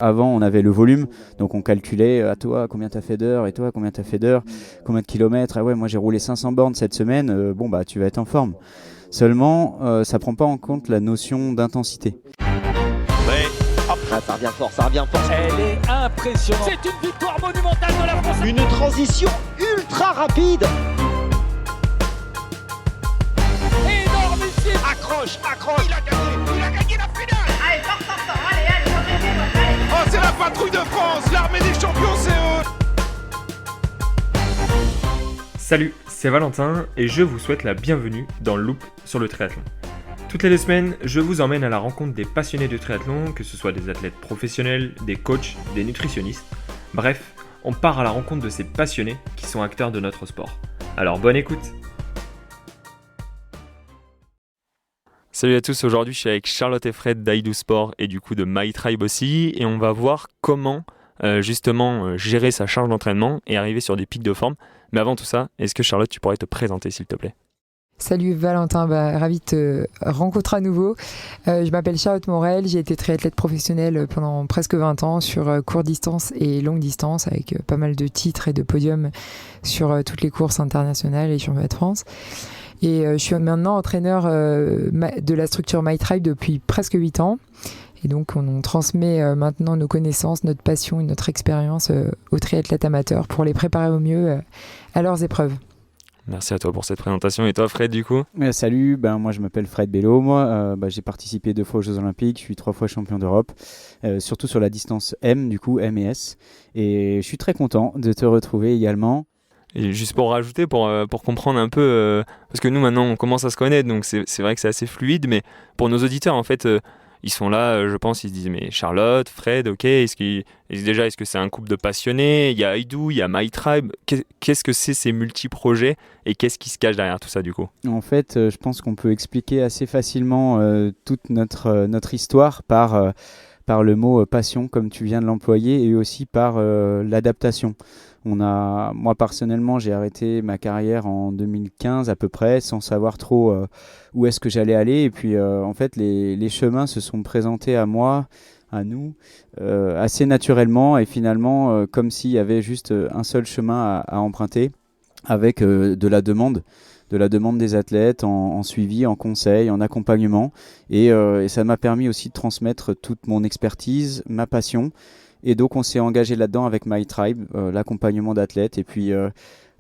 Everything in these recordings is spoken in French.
Avant, on avait le volume, donc on calculait à toi combien t'as fait d'heures, et toi combien t'as fait d'heures, combien de kilomètres. Ah ouais, moi j'ai roulé 500 bornes cette semaine, bon bah tu vas être en forme. Seulement, ça prend pas en compte la notion d'intensité. Ouais. Ah, ça revient fort, ça revient fort. Elle est impressionnante. C'est une victoire monumentale de la France. Une transition ultra rapide. Énormissime. Accroche. Il a gagné la finale. Allez, fort, allez. Oh, c'est la patrouille de France. L'armée des champions, c'est eux. Salut, c'est Valentin et je vous souhaite la bienvenue dans le Loop sur le triathlon. Toutes les 2 semaines, je vous emmène à la rencontre des passionnés de triathlon, que ce soit des athlètes professionnels, des coachs, des nutritionnistes. Bref, on part à la rencontre de ces passionnés qui sont acteurs de notre sport. Alors bonne écoute. Salut à tous, aujourd'hui je suis avec Charlotte et Fred d'I-Do Sport et du coup de My Tribe aussi, et on va voir comment gérer sa charge d'entraînement et arriver sur des pics de forme. Mais avant tout ça, est-ce que Charlotte, tu pourrais te présenter s'il te plaît ? Salut Valentin, ravi de te rencontrer à nouveau. Je m'appelle Charlotte Morel, j'ai été triathlète professionnelle pendant presque 20 ans sur courte distance et longue distance avec pas mal de titres et de podiums sur toutes les courses internationales et championnats de France. Et je suis maintenant entraîneur de la structure My Tribe depuis presque 8 ans. Et donc on transmet maintenant nos connaissances, notre passion et notre expérience aux triathlètes amateurs pour les préparer au mieux à leurs épreuves. Merci à toi pour cette présentation. Et toi Fred du coup ? Salut, moi je m'appelle Fred Bello. J'ai participé 2 fois aux Jeux Olympiques, je suis 3 fois champion d'Europe, surtout sur la distance M, du coup M et S. Et je suis très content de te retrouver également. Et juste pour rajouter, pour comprendre un peu, parce que nous maintenant on commence à se connaître, donc c'est vrai que c'est assez fluide, mais pour nos auditeurs en fait, ils sont là, je pense, ils se disent mais Charlotte, Fred, ok, est-ce que c'est un couple de passionnés, il y a I-Do, il y a My Tribe, qu'est-ce que c'est ces multi-projets et qu'est-ce qui se cache derrière tout ça du coup ? En fait, je pense qu'on peut expliquer assez facilement toute notre histoire par le mot passion comme tu viens de l'employer et aussi par l'adaptation. Moi personnellement, j'ai arrêté ma carrière en 2015 à peu près, sans savoir trop où est-ce que j'allais aller. Et puis en fait, les chemins se sont présentés à moi, à nous, assez naturellement et finalement comme s'il y avait juste un seul chemin à emprunter, avec de la demande des athlètes en suivi, en conseil, en accompagnement. Et ça m'a permis aussi de transmettre toute mon expertise, ma passion. Et donc on s'est engagé là-dedans avec My Tribe, l'accompagnement d'athlètes. Et puis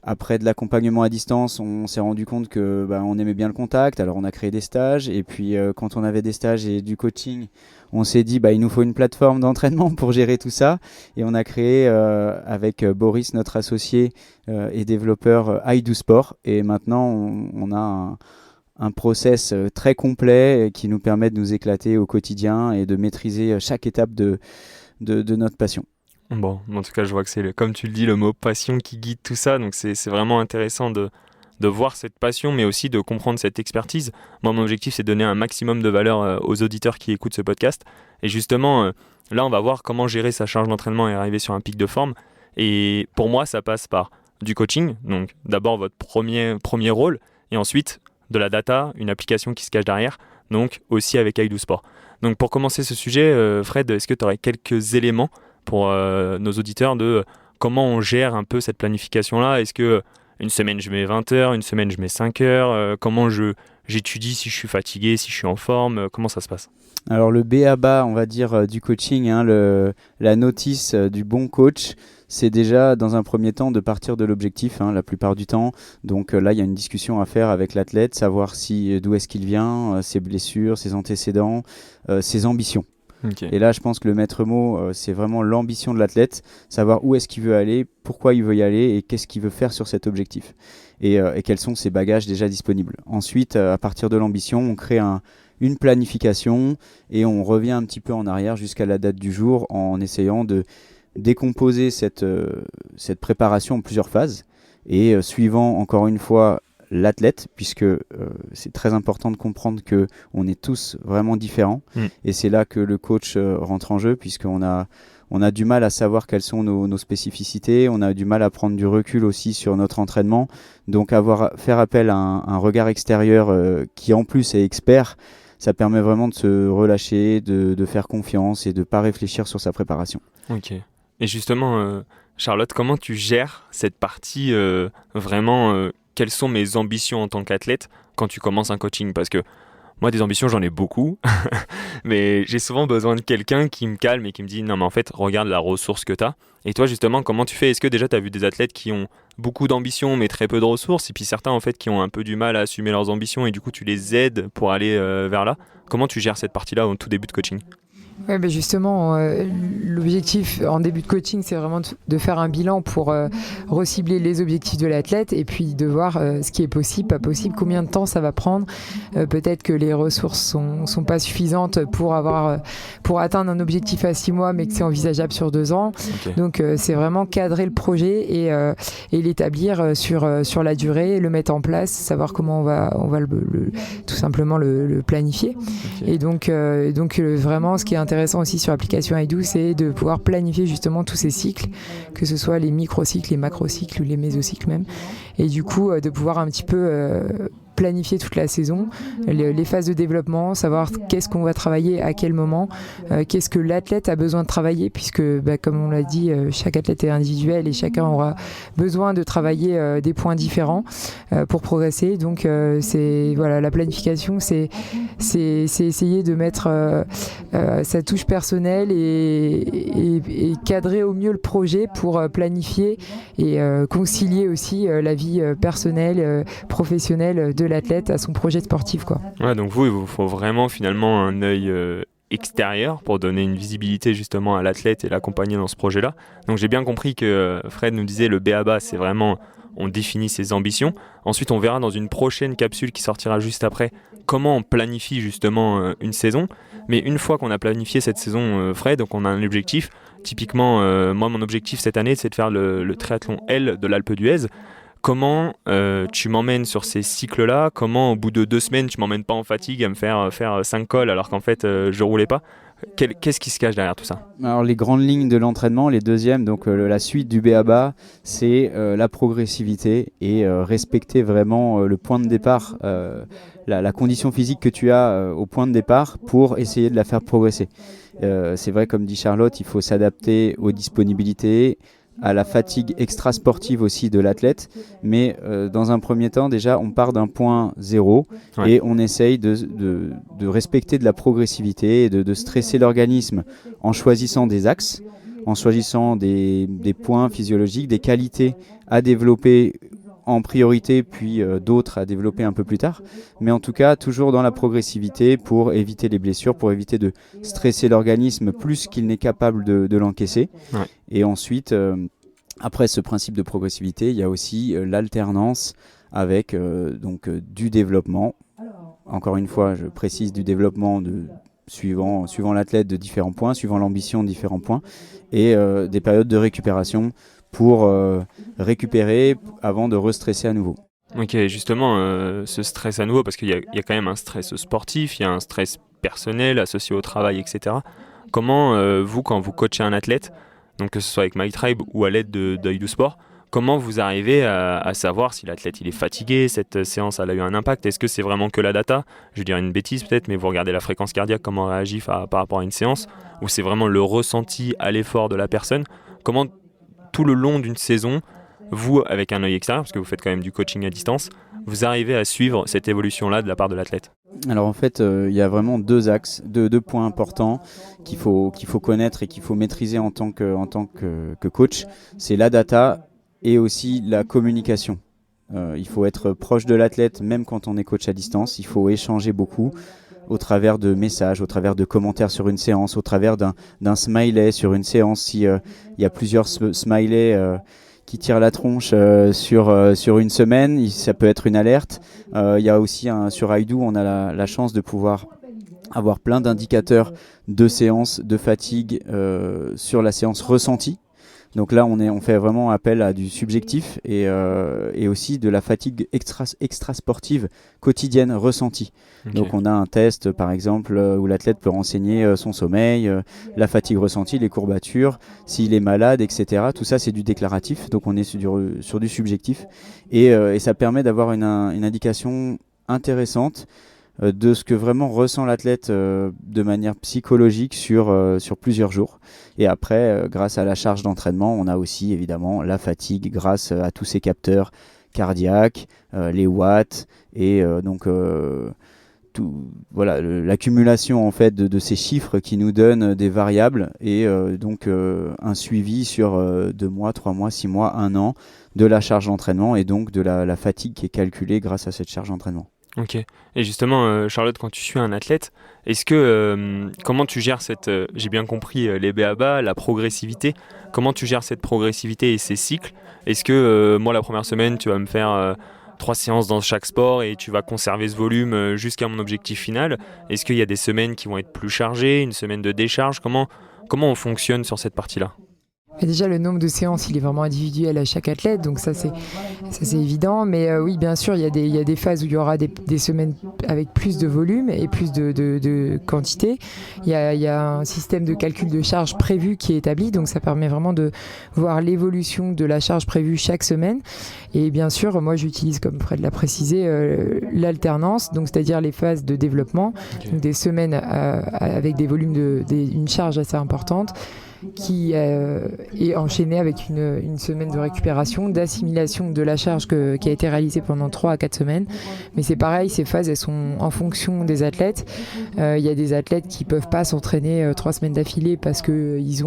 après de l'accompagnement à distance, on s'est rendu compte que on aimait bien le contact. Alors on a créé des stages. Et puis quand on avait des stages et du coaching, on s'est dit il nous faut une plateforme d'entraînement pour gérer tout ça. Et on a créé avec Boris, notre associé et développeur, I-Do Sport. Et maintenant on a un process très complet qui nous permet de nous éclater au quotidien et de maîtriser chaque étape de notre passion. Bon, en tout cas, je vois que c'est, comme tu le dis, le mot passion qui guide tout ça. Donc, c'est vraiment intéressant de voir cette passion, mais aussi de comprendre cette expertise. Moi, mon objectif, c'est de donner un maximum de valeur aux auditeurs qui écoutent ce podcast. Et justement, là, on va voir comment gérer sa charge d'entraînement et arriver sur un pic de forme. Et pour moi, ça passe par du coaching. Donc, d'abord, votre premier rôle. Et ensuite, de la data, une application qui se cache derrière. Donc, aussi avec I-Do Sport. Donc pour commencer ce sujet, Fred, est-ce que tu aurais quelques éléments pour nos auditeurs de comment on gère un peu cette planification-là ? Est-ce que une semaine je mets 20 heures, une semaine je mets 5 heures ? Comment j'étudie si je suis fatigué, si je suis en forme ? Comment ça se passe ? Alors le b.a.-ba, on va dire, du coaching, la notice du bon coach, c'est déjà dans un premier temps de partir de l'objectif, la plupart du temps. Donc là, il y a une discussion à faire avec l'athlète, savoir d'où est-ce qu'il vient, ses blessures, ses antécédents, ses ambitions. Okay. Et là, je pense que le maître mot, c'est vraiment l'ambition de l'athlète, savoir où est-ce qu'il veut aller, pourquoi il veut y aller et qu'est-ce qu'il veut faire sur cet objectif. Et quels sont ses bagages déjà disponibles. Ensuite, à partir de l'ambition, on crée une planification et on revient un petit peu en arrière jusqu'à la date du jour en essayant de décomposer cette préparation en plusieurs phases et suivant encore une fois l'athlète, puisque c'est très important de comprendre qu'on est tous vraiment différents et c'est là que le coach rentre en jeu, puisqu'on a du mal à savoir quelles sont nos spécificités, on a du mal à prendre du recul aussi sur notre entraînement, donc faire appel à un regard extérieur qui en plus est expert, Ça permet vraiment de se relâcher, de faire confiance et de ne pas réfléchir sur sa préparation. Ok. Et justement, Charlotte, comment tu gères cette partie vraiment quelles sont mes ambitions en tant qu'athlète quand tu commences un coaching? Parce que moi, des ambitions, j'en ai beaucoup, mais j'ai souvent besoin de quelqu'un qui me calme et qui me dit non, mais en fait, regarde la ressource que tu as. Et toi, justement, comment tu fais? Est-ce que déjà tu as vu des athlètes qui ont beaucoup d'ambitions mais très peu de ressources, et puis certains en fait qui ont un peu du mal à assumer leurs ambitions et du coup tu les aides pour aller vers là? Comment tu gères cette partie-là au tout début de coaching? Ouais, ben justement, l'objectif en début de coaching, c'est vraiment de faire un bilan pour recibler les objectifs de l'athlète et puis de voir ce qui est possible, pas possible, combien de temps ça va prendre. Peut-être que les ressources sont pas suffisantes pour atteindre un objectif à 6 mois, mais que c'est envisageable sur 2 ans. Okay. Donc c'est vraiment cadrer le projet et l'établir sur la durée, le mettre en place, savoir comment on va tout simplement le planifier. Okay. Et donc vraiment, ce qui est intéressant aussi sur l'application iDo, c'est de pouvoir planifier justement tous ces cycles, que ce soit les microcycles, les macrocycles ou les mésocycles même, et du coup de pouvoir un petit peu planifier toute la saison, les phases de développement, savoir qu'est-ce qu'on va travailler à quel moment, qu'est-ce que l'athlète a besoin de travailler, puisque comme on l'a dit, chaque athlète est individuel et chacun aura besoin de travailler des points différents pour progresser. Donc la planification, c'est essayer de mettre sa touche personnelle et cadrer au mieux le projet pour planifier et concilier aussi la vie personnelle, professionnelle de l'athlète à son projet sportif, quoi. Ouais, donc il vous faut vraiment finalement un œil extérieur pour donner une visibilité justement à l'athlète et l'accompagner dans ce projet-là. Donc j'ai bien compris que Fred nous disait le b.a.-ba, c'est vraiment on définit ses ambitions. Ensuite, on verra dans une prochaine capsule qui sortira juste après comment on planifie justement une saison. Mais une fois qu'on a planifié cette saison, Fred, donc on a un objectif. Typiquement, moi, mon objectif cette année, c'est de faire le triathlon L de l'Alpe d'Huez. Comment tu m'emmènes sur ces cycles-là? Comment au bout de 2 semaines tu m'emmènes pas en fatigue à me faire 5 cols alors qu'en fait je roulais pas? Qu'est-ce qui se cache derrière tout ça? Alors les grandes lignes de l'entraînement, les deuxièmes, donc la suite du b.a.-ba, c'est la progressivité et respecter vraiment le point de départ, la condition physique que tu as au point de départ pour essayer de la faire progresser. C'est vrai, comme dit Charlotte, il faut s'adapter aux disponibilités, à la fatigue extra-sportive aussi de l'athlète, mais dans un premier temps, déjà, on part d'un point 0 et on essaye de respecter de la progressivité et de stresser l'organisme en choisissant des axes, en choisissant des points physiologiques, des qualités à développer en priorité, puis d'autres à développer un peu plus tard. Mais en tout cas, toujours dans la progressivité pour éviter les blessures, pour éviter de stresser l'organisme plus qu'il n'est capable de l'encaisser. Ouais. Et ensuite, après ce principe de progressivité, il y a aussi l'alternance avec du développement. Encore une fois, je précise du développement suivant l'athlète de différents points, suivant l'ambition de différents points, et des périodes de récupération pour récupérer avant de restresser à nouveau. Ok, justement, ce stress à nouveau, parce qu'il y a quand même un stress sportif, il y a un stress personnel associé au travail, etc. Comment vous, quand vous coachez un athlète, donc que ce soit avec MyTribe ou à l'aide d'Ido Sport, comment vous arrivez à savoir si l'athlète il est fatigué, cette séance elle a eu un impact? Est-ce que c'est vraiment que la data? Je vais dire une bêtise peut-être, mais vous regardez la fréquence cardiaque, comment on réagit par rapport à une séance, ou c'est vraiment le ressenti à l'effort de la personne? Comment tout le long d'une saison, vous, avec un œil extérieur, parce que vous faites quand même du coaching à distance, vous arrivez à suivre cette évolution-là de la part de l'athlète? Alors en fait, il y a vraiment 2 axes, deux points importants qu'il faut connaître et qu'il faut maîtriser en tant que coach. C'est la data et aussi la communication. Il faut être proche de l'athlète, même quand on est coach à distance. Il faut échanger beaucoup au travers de messages, au travers de commentaires sur une séance, au travers d'un smiley sur une séance. Si y a plusieurs smileys qui tirent la tronche sur une semaine, ça peut être une alerte. Il y a aussi sur iDo, on a la chance de pouvoir avoir plein d'indicateurs de séance, de fatigue sur la séance ressentie. Donc là, on fait vraiment appel à du subjectif et aussi de la fatigue extra sportive quotidienne ressentie. Okay. Donc on a un test, par exemple, où l'athlète peut renseigner son sommeil, la fatigue ressentie, les courbatures, s'il est malade, etc. Tout ça, c'est du déclaratif, donc on est sur du subjectif. Et ça permet d'avoir une indication intéressante de ce que vraiment ressent l'athlète de manière psychologique sur plusieurs jours. Et après, grâce à la charge d'entraînement, on a aussi évidemment la fatigue grâce à tous ces capteurs cardiaques, les watts et l'accumulation en fait de ces chiffres qui nous donnent des variables et un suivi sur 2 mois, 3 mois, 6 mois, 1 an de la charge d'entraînement et donc de la fatigue qui est calculée grâce à cette charge d'entraînement. Ok. Et justement, Charlotte, quand tu suis un athlète, est-ce que comment tu gères j'ai bien compris les b.a.-ba, la progressivité, comment tu gères cette progressivité et ces cycles? Est-ce que moi la première semaine tu vas me faire 3 séances dans chaque sport et tu vas conserver ce volume jusqu'à mon objectif final? Est-ce qu'il y a des semaines qui vont être plus chargées, une semaine de décharge? Comment on fonctionne sur cette partie-là? Et déjà, le nombre de séances, il est vraiment individuel à chaque athlète, donc ça c'est évident. Mais oui, bien sûr, il y a des phases où il y aura des semaines avec plus de volume et plus de quantité. Il y a un système de calcul de charge prévu qui est établi, donc ça permet vraiment de voir l'évolution de la charge prévue chaque semaine. Et bien sûr, moi j'utilise, comme Fred l'a précisé, l'alternance, donc c'est-à-dire les phases de développement, donc des semaines avec des volumes une charge assez importante, qui est enchaîné avec une semaine de récupération, d'assimilation de la charge qui a été réalisée pendant 3 à 4 semaines. Mais c'est pareil, ces phases, elles sont en fonction des athlètes. Il y a des athlètes qui peuvent pas s'entraîner 3 semaines d'affilée parce qu'ils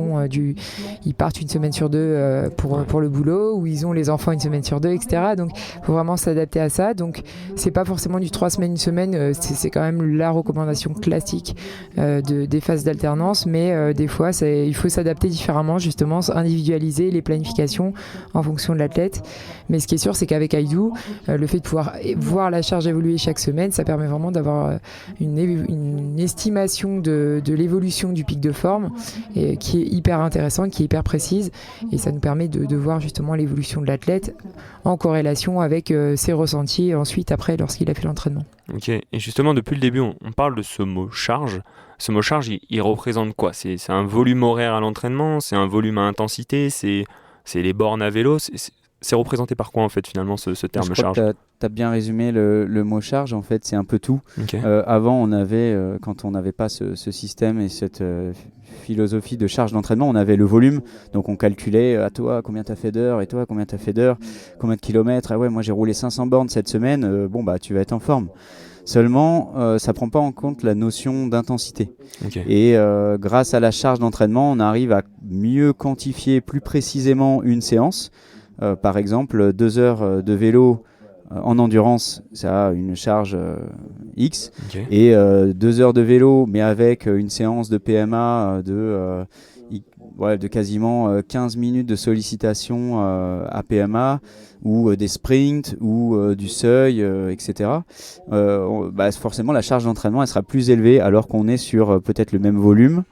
partent une semaine sur 2 pour le boulot, ou ils ont les enfants une semaine sur 2, etc. Donc il faut vraiment s'adapter à ça. Donc c'est pas forcément du 3 semaines, une semaine, c'est quand même la recommandation classique des phases d'alternance, mais des fois il faut s'adapter différemment, justement, individualiser les planifications en fonction de l'athlète. Mais ce qui est sûr, c'est qu'avec IDO, le fait de pouvoir voir la charge évoluer chaque semaine, ça permet vraiment d'avoir une estimation de l'évolution du pic de forme qui est hyper intéressante, qui est hyper précise, et ça nous permet de voir justement l'évolution de l'athlète en corrélation avec ses ressentis ensuite, après, lorsqu'il a fait l'entraînement. Ok, et justement, depuis le début, on parle de ce mot charge. Ce mot charge, il représente quoi? C'est un volume horaire à l'entraînement? C'est un volume à intensité? C'est les bornes à vélo? C'est représenté par quoi en fait finalement ce terme charge? Tu as bien résumé le mot charge, en fait c'est un peu tout. Okay. Avant on avait, quand on n'avait pas ce système et cette philosophie de charge d'entraînement, on avait le volume, donc on calculait à toi combien tu as fait d'heures, et toi combien tu as fait d'heures, combien de kilomètres, ah ouais moi j'ai roulé 500 bornes cette semaine, tu vas être en forme. Seulement, ça ne prend pas en compte la notion d'intensité. Okay. Et grâce à la charge d'entraînement, on arrive à mieux quantifier plus précisément une séance. Par exemple, 2 heures de vélo en endurance, ça a une charge X. Okay. Et 2 heures de vélo, mais avec une séance de PMA de quasiment 15 minutes de sollicitation à PMA, ou des sprints, ou du seuil, etc. Forcément, la charge d'entraînement elle sera plus élevée alors qu'on est sur peut-être le même volume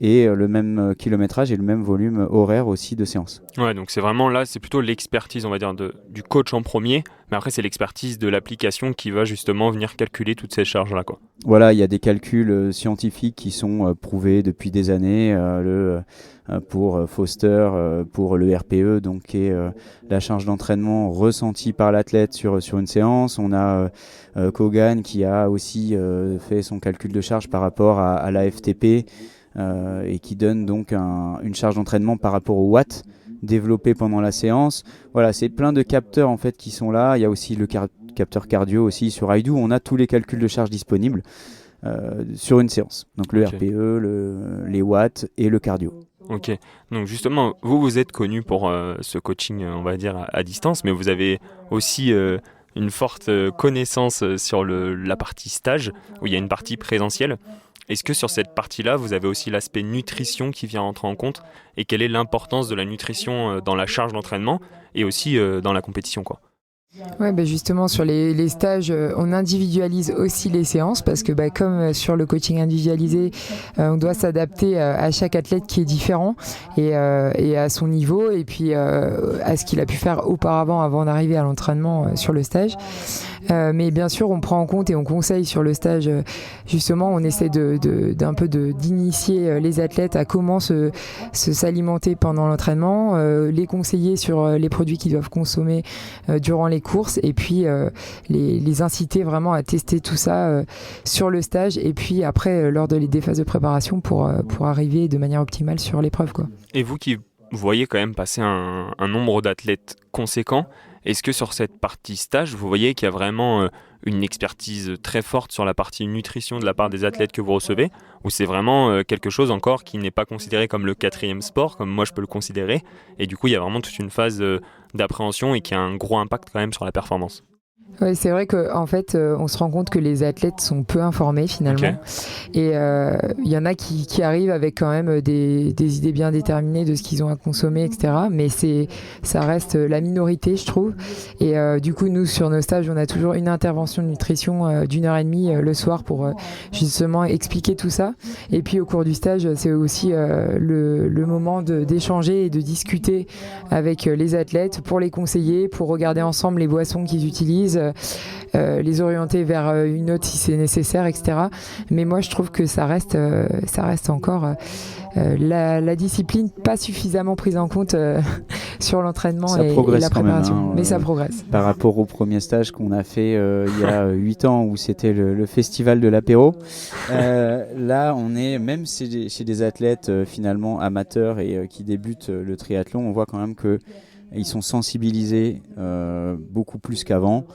et le même kilométrage et le même volume horaire aussi de séance. Ouais, donc c'est vraiment là, c'est plutôt l'expertise, on va dire, du coach en premier, mais après c'est l'expertise de l'application qui va justement venir calculer toutes ces charges-là, quoi. Voilà, il y a des calculs scientifiques qui sont prouvés depuis des années, pour Foster, pour le RPE, donc qui est la charge d'entraînement ressentie par l'athlète sur une séance. On a Kogan qui a aussi fait son calcul de charge par rapport à la FTP, et qui donne donc une charge d'entraînement par rapport au watt développé pendant la séance. Voilà, c'est plein de capteurs en fait qui sont là. Il y a aussi le capteur cardio aussi sur IDO. On a tous les calculs de charge disponibles sur une séance. Donc le RPE, les watts et le cardio. Ok, donc justement, vous êtes connu pour ce coaching, on va dire, à distance, mais vous avez aussi une forte connaissance sur la partie stage, où il y a une partie présentielle. Est-ce que sur cette partie-là, vous avez aussi l'aspect nutrition qui vient rentrer en compte? Et quelle est l'importance de la nutrition dans la charge d'entraînement et aussi dans la compétition, quoi? Ouais, justement, sur les stages, on individualise aussi les séances parce que comme sur le coaching individualisé, on doit s'adapter à chaque athlète qui est différent et à son niveau et puis à ce qu'il a pu faire auparavant avant d'arriver à l'entraînement sur le stage. Mais bien sûr, on prend en compte et on conseille sur le stage, justement, on essaie d'un peu d'initier les athlètes à comment s'alimenter pendant l'entraînement, les conseiller sur les produits qu'ils doivent consommer durant les courses, et puis les inciter vraiment à tester tout ça sur le stage, et puis après, lors des phases de préparation pour arriver de manière optimale sur l'épreuve, quoi. Et vous qui voyez quand même passer un nombre d'athlètes conséquent, est-ce que sur cette partie stage, vous voyez qu'il y a vraiment une expertise très forte sur la partie nutrition de la part des athlètes que vous recevez, ou c'est vraiment quelque chose encore qui n'est pas considéré comme le 4e sport, comme moi je peux le considérer, et du coup il y a vraiment toute une phase d'appréhension et qui a un gros impact quand même sur la performance? Ouais, c'est vrai qu'en fait, on se rend compte que les athlètes sont peu informés finalement. Okay. Et il y en a qui arrivent avec quand même des idées bien déterminées de ce qu'ils ont à consommer, etc. Mais ça reste la minorité, je trouve. Et du coup, nous, sur nos stages, on a toujours une intervention de nutrition d'1h30 le soir pour justement expliquer tout ça. Et puis au cours du stage, c'est aussi le moment d'échanger et de discuter avec les athlètes pour les conseiller, pour regarder ensemble les boissons qu'ils utilisent, les orienter vers une autre si c'est nécessaire, etc. Mais moi je trouve que ça reste encore la discipline pas suffisamment prise en compte sur l'entraînement et la préparation. Même, hein, mais ça progresse. Par rapport au premier stage qu'on a fait il y a 8 ans où c'était le festival de l'apéro, là on est même chez des athlètes finalement amateurs et qui débutent le triathlon, on voit quand même qu'ils sont sensibilisés beaucoup plus qu'avant.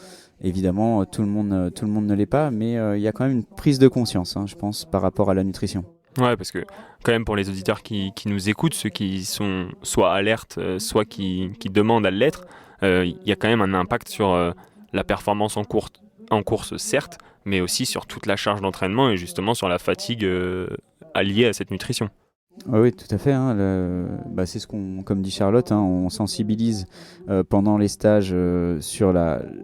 Évidemment, tout le monde ne l'est pas, mais il y a quand même une prise de conscience, je pense, par rapport à la nutrition. Ouais, parce que quand même pour les auditeurs qui nous écoutent, ceux qui sont soit alertes, soit qui demandent à l'être, il y a quand même un impact sur la performance en course, certes, mais aussi sur toute la charge d'entraînement et justement sur la fatigue alliée à cette nutrition. Oui, tout à fait. C'est ce comme dit Charlotte, on sensibilise pendant les stages sur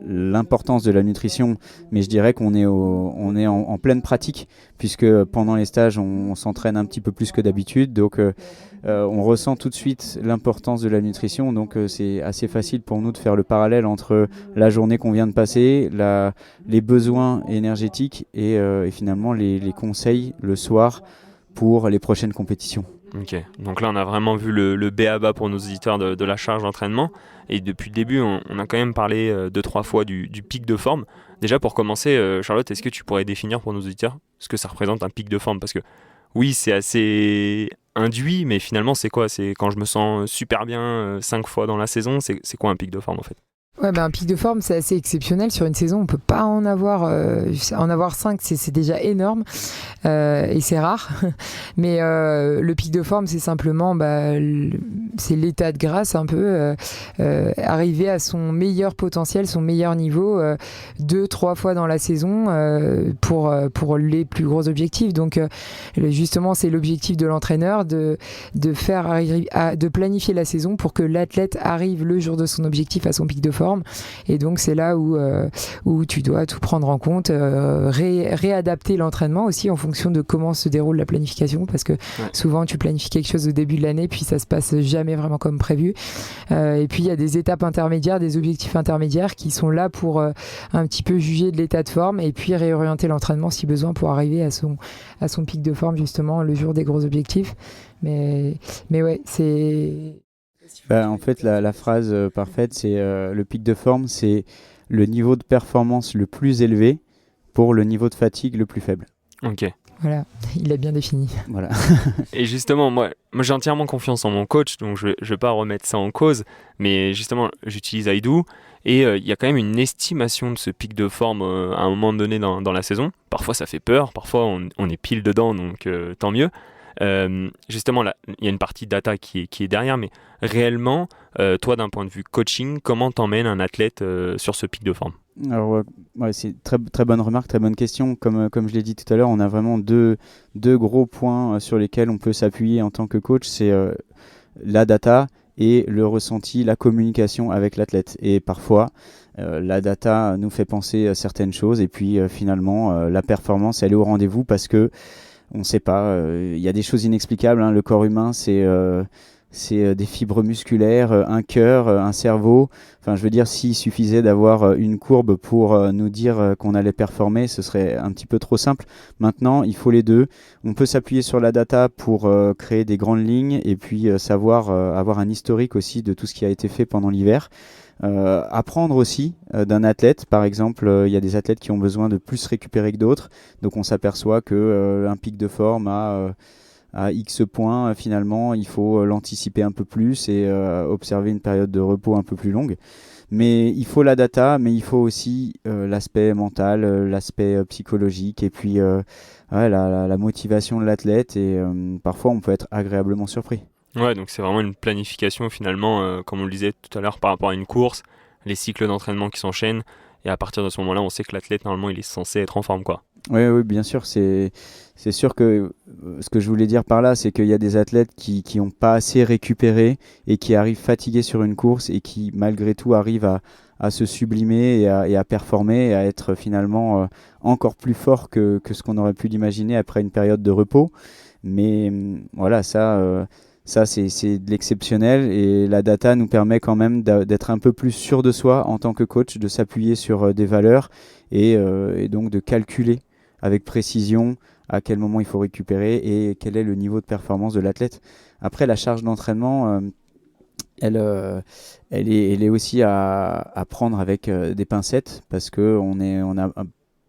l'importance de la nutrition, mais je dirais qu'on est en pleine pratique, puisque pendant les stages, on s'entraîne un petit peu plus que d'habitude, donc on ressent tout de suite l'importance de la nutrition, donc c'est assez facile pour nous de faire le parallèle entre la journée qu'on vient de passer, les besoins énergétiques et finalement les conseils le soir pour les prochaines compétitions. Ok, donc là on a vraiment vu le b.a.-ba pour nos auditeurs de la charge d'entraînement, et depuis le début on a quand même parlé 2-3 fois du pic de forme. Déjà pour commencer, Charlotte, est-ce que tu pourrais définir pour nos auditeurs ce que ça représente un pic de forme? Parce que oui, c'est assez induit, mais finalement c'est quoi? C'est quand je me sens super bien 5 fois dans la saison, c'est quoi un pic de forme en fait? Ouais, un pic de forme, c'est assez exceptionnel sur une saison. On peut pas en avoir 5, c'est déjà énorme et c'est rare. Mais le pic de forme, c'est simplement c'est l'état de grâce un peu, arriver à son meilleur potentiel, son meilleur niveau 2-3 fois dans la saison pour les plus gros objectifs. Donc justement, c'est l'objectif de l'entraîneur de planifier la saison pour que l'athlète arrive le jour de son objectif à son pic de forme. Et donc c'est là où tu dois tout prendre en compte, réadapter l'entraînement aussi en fonction de comment se déroule la planification, parce que souvent tu planifies quelque chose au début de l'année puis ça se passe jamais vraiment comme prévu, et puis il y a des étapes intermédiaires, des objectifs intermédiaires qui sont là pour un petit peu juger de l'état de forme et puis réorienter l'entraînement si besoin pour arriver à son pic de forme justement le jour des gros objectifs. Mais ouais, c'est... En fait, la phrase parfaite, c'est le pic de forme, c'est le niveau de performance le plus élevé pour le niveau de fatigue le plus faible. Ok. Voilà, il a bien défini. Voilà. Et justement, moi j'ai entièrement confiance en mon coach, donc je vais pas remettre ça en cause, mais justement, j'utilise iDo et il y a quand même une estimation de ce pic de forme à un moment donné dans la saison. Parfois ça fait peur, parfois on est pile dedans, donc tant mieux. Justement, là, il y a une partie data qui est derrière, mais réellement, toi, d'un point de vue coaching, comment t'emmènes un athlète sur ce pic de forme? Alors, c'est très, très bonne remarque, très bonne question. Comme je l'ai dit tout à l'heure, on a vraiment deux gros points sur lesquels on peut s'appuyer en tant que coach. C'est la data et le ressenti, la communication avec l'athlète. Et parfois, la data nous fait penser à certaines choses et puis finalement, la performance, elle est au rendez-vous parce que on ne sait pas, il y a des choses inexplicables, le corps humain, c'est c'est des fibres musculaires, un cœur, un cerveau. Enfin, je veux dire, s'il suffisait d'avoir une courbe pour nous dire qu'on allait performer, ce serait un petit peu trop simple. Maintenant, il faut les deux. On peut s'appuyer sur la data pour créer des grandes lignes et puis savoir avoir un historique aussi de tout ce qui a été fait pendant l'hiver. Apprendre aussi d'un athlète. Par exemple, il y a des athlètes qui ont besoin de plus récupérer que d'autres. Donc, on s'aperçoit que un pic de forme à X points, finalement, il faut l'anticiper un peu plus et observer une période de repos un peu plus longue. Mais il faut la data, mais il faut aussi l'aspect mental, l'aspect psychologique et puis la motivation de l'athlète. Et parfois, on peut être agréablement surpris. Ouais, donc c'est vraiment une planification finalement, comme on le disait tout à l'heure, par rapport à une course, les cycles d'entraînement qui s'enchaînent. Et à partir de ce moment-là, on sait que l'athlète, normalement, il est censé être en forme, quoi. Oui, bien sûr. C'est sûr que ce que je voulais dire par là, c'est qu'il y a des athlètes qui n'ont pas assez récupéré et qui arrivent fatigués sur une course et qui, malgré tout, arrivent à se sublimer et à performer et à être finalement encore plus forts que ce qu'on aurait pu l'imaginer après une période de repos. Mais voilà, ça, c'est de l'exceptionnel et la data nous permet quand même d'être un peu plus sûr de soi en tant que coach, de s'appuyer sur des valeurs et donc de calculer avec précision à quel moment il faut récupérer et quel est le niveau de performance de l'athlète. Après, la charge d'entraînement, elle est aussi à prendre avec des pincettes parce qu'on n'a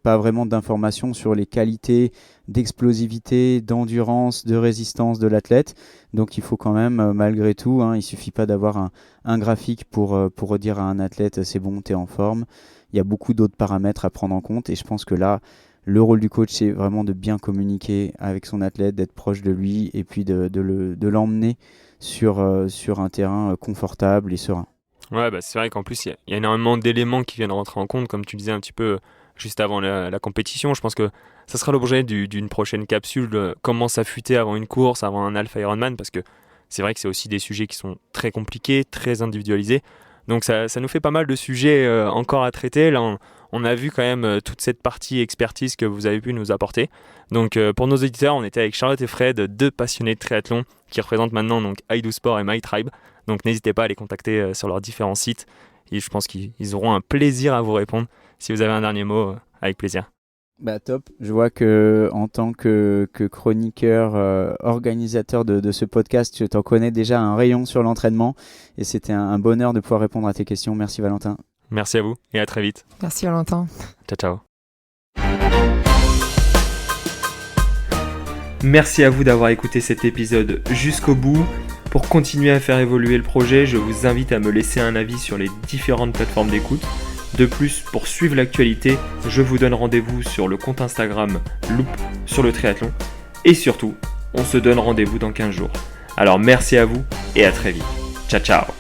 pas vraiment d'informations sur les qualités d'explosivité, d'endurance, de résistance de l'athlète. Donc il faut quand même, malgré tout, il ne suffit pas d'avoir un graphique pour dire à un athlète c'est bon, tu es en forme. Il y a beaucoup d'autres paramètres à prendre en compte et je pense que là, le rôle du coach, c'est vraiment de bien communiquer avec son athlète, d'être proche de lui et puis de l'emmener sur un terrain confortable et serein. Ouais, c'est vrai qu'en plus, il y a énormément d'éléments qui viennent rentrer en compte, comme tu disais un petit peu juste avant la compétition. Je pense que ça sera l'objet d'une prochaine capsule, comment s'affûter avant une course, avant un Alpha Ironman, parce que c'est vrai que c'est aussi des sujets qui sont très compliqués, très individualisés. Donc ça nous fait pas mal de sujets encore à traiter. Là, on a vu quand même toute cette partie expertise que vous avez pu nous apporter. Donc pour nos auditeurs, on était avec Charlotte et Fred, deux passionnés de triathlon qui représentent maintenant donc iDo Sport et MyTribe. Donc n'hésitez pas à les contacter sur leurs différents sites. Et je pense qu'ils auront un plaisir à vous répondre. Si vous avez un dernier mot, avec plaisir. Top. Je vois que en tant que chroniqueur, organisateur de ce podcast, je t'en connais déjà un rayon sur l'entraînement et c'était un bonheur de pouvoir répondre à tes questions. Merci Valentin. Merci à vous et à très vite. Merci Valentin. Ciao. Merci à vous d'avoir écouté cet épisode jusqu'au bout. Pour continuer à faire évoluer le projet, je vous invite à me laisser un avis sur les différentes plateformes d'écoute. De plus, pour suivre l'actualité, je vous donne rendez-vous sur le compte Instagram Loop sur le triathlon. Et surtout, on se donne rendez-vous dans 15 jours. Alors merci à vous et à très vite. Ciao.